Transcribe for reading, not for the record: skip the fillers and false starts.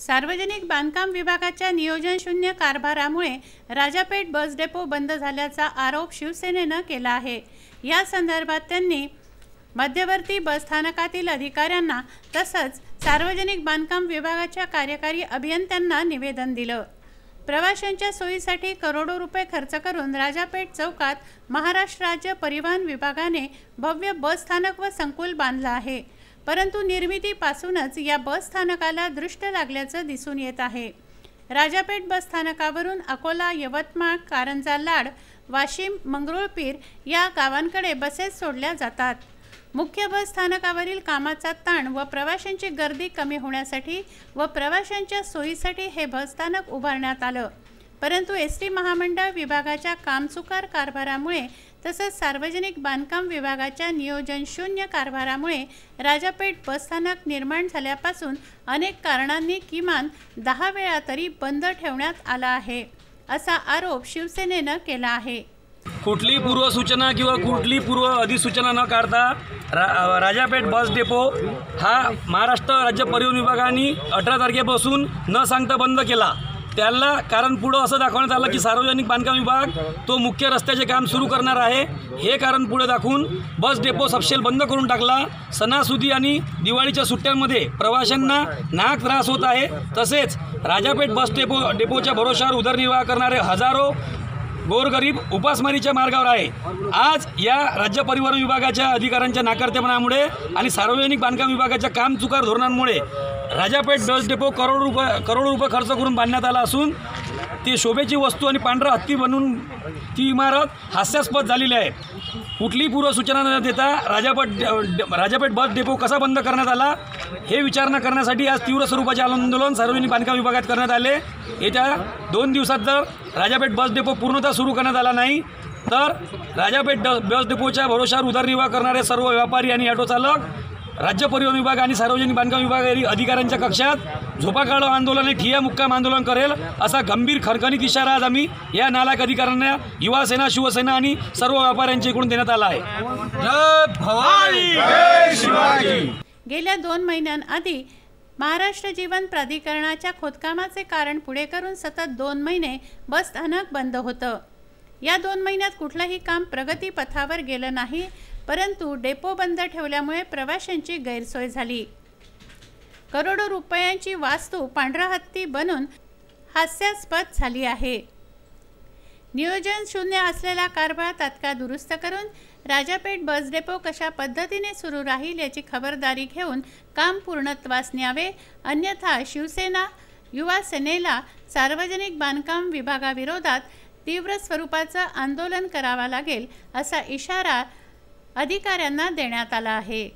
सार्वजनिक बांधकाम विभागाच्या नियोजन शून्य कारभारामुळे राजापेठ बस डेपो बंद झाल्याचा आरोप शिवसेनेनं केला आहे। या संदर्भात त्यांनी मध्यवर्ती बस स्थानकातील अधिकाऱ्यांना तसंच सार्वजनिक बांधकाम विभागाच्या कार्यकारी अभियंत्यांना निवेदन दिलं। प्रवाशांच्या सोयीसाठी करोडो रुपये खर्च करून राजापेठ चौकात महाराष्ट्र राज्य परिवहन विभागाने भव्य बस स्थानक व संकुल बांधलं आहे, परंतु निर्मितीपासूनच या बस स्थानकाला दृष्ट लागल्याचं दिसून येत आहे। राजापेठ बस स्थानकावरून अकोला, यवतमाळ, कारंजा, लाड, वाशिम, मंगरुळपीर या गावांकडे बसेस सोडल्या जातात। मुख्य बस स्थानकावरील कामाचा ताण व प्रवाशांची गर्दी कमी होण्यासाठी व प्रवाशांच्या सोयीसाठी हे बस स्थानक उभारण्यात आलं, परंतु एसटी महामंडळ विभागाच्या कामचुकार कारभारामुळे तसंच सार्वजनिक बांधकाम विभागाच्या नियोजन शून्य कारभारामुळे राजापेठ बसस्थानक निर्माण झाल्यापासून अनेक कारणांनी किमान 10 वेळा तरी बंद ठेवण्यात आला आहे, असा आरोप शिवसेनेनं केला आहे। कुठली पूर्वसूचना किंवा कुठली पूर्व अधिसूचना न काढता राजापेठ बस डेपो हा महाराष्ट्र राज्य परिवहन विभागाने 18 तारखेपासून न सांगता बंद केला। त्याला कारण पुढं असं दाखवण्यात आलं की सार्वजनिक बांधकाम विभाग तो मुख्य रस्त्याचे काम सुरू करणार आहे, हे कारण पुढे दाखवून बस डेपो सपशेल बंद करून टाकला। सणासुदी आणि दिवाळीच्या सुट्ट्यांमध्ये प्रवाशांना नाहक त्रास होत आहे। तसेच राजापेठ बस डेपोच्या भरोशावर उदरनिर्वाह करणारे हजारो गोरगरीब उपासमारीच्या मार्गावर आहे। आज या राज्य परिवहन विभागाच्या अधिकाऱ्यांच्या नाकारतेपणामुळे आणि सार्वजनिक बांधकाम विभागाच्या कामचुकार धोरणांमुळे राजापेठ बस डेपो करोडो रुपये खर्च करून बांधण्यात आला असून ती शोभेची वस्तू आणि पांढरा हत्ती बनवून ती इमारत हास्यास्पद झालेली आहे। कुठली पूर्वसूचना न देता राजापेठ बस डेपो कसा बंद करण्यात आला हे विचारणा करण्यासाठी आज तीव्र स्वरूपाचे आंदोलन सार्वजनिक बांधकाम विभागात करण्यात आले। येत्या 2 दिवसात जर राजापेठ बस डेपो पूर्णतः सुरू करण्यात आला नाही तर राजापेठ बस डेपोच्या भरोशावर उदरनिर्वाह करणारे सर्व व्यापारी आणि ऑटो चालक राज्य परिवहन विभाग आणि सार्वजनिक बांधकाम विभाग अधिकाऱ्यांच्या कक्षात झोपाकाळ आंदोलन आणि ठिय्या मुक्काम आंदोलन करेल, असा गंभीर खणखणीत इशारा आज आम्ही या नालायक अधिकाऱ्यांना युवा सेना, शिवसेना आणि सर्व व्यापाऱ्यांच्या इकडून देण्यात आला आहे। जय भवानी, जय शिवाजी। गेल्या 2 महिन्यांआधी महाराष्ट्र जीवन प्राधिकरणाच्या खोदकामाचे कारण पुढे करून सतत 2 महिने बस स्थानक बंद होतं। या 2 महिन्यात कुठलंही काम प्रगतीपथावर गेलं नाही, परंतु डेपो बंद ठेवल्यामुळे प्रवाशांची गैरसोय झाली। करोडो रुपयांची वास्तू पांढरा हत्ती बनून हास्यास्पद झाली आहे। नियोजन शून्य असलेला कारभार तात्काळ दुरुस्त करून राजापेठ बस डेपो कशा पद्धतीने सुरू राहील याची खबरदारी घेऊन काम पूर्णत्वास न्यावे, अन्यथा शिवसेना, युवा सेनेला सार्वजनिक बांधकाम विभागाविरोधात तीव्र स्वरूपाचं आंदोलन करावं लागेल, असा इशारा अधिकाऱ्यांना देण्यात आला आहे।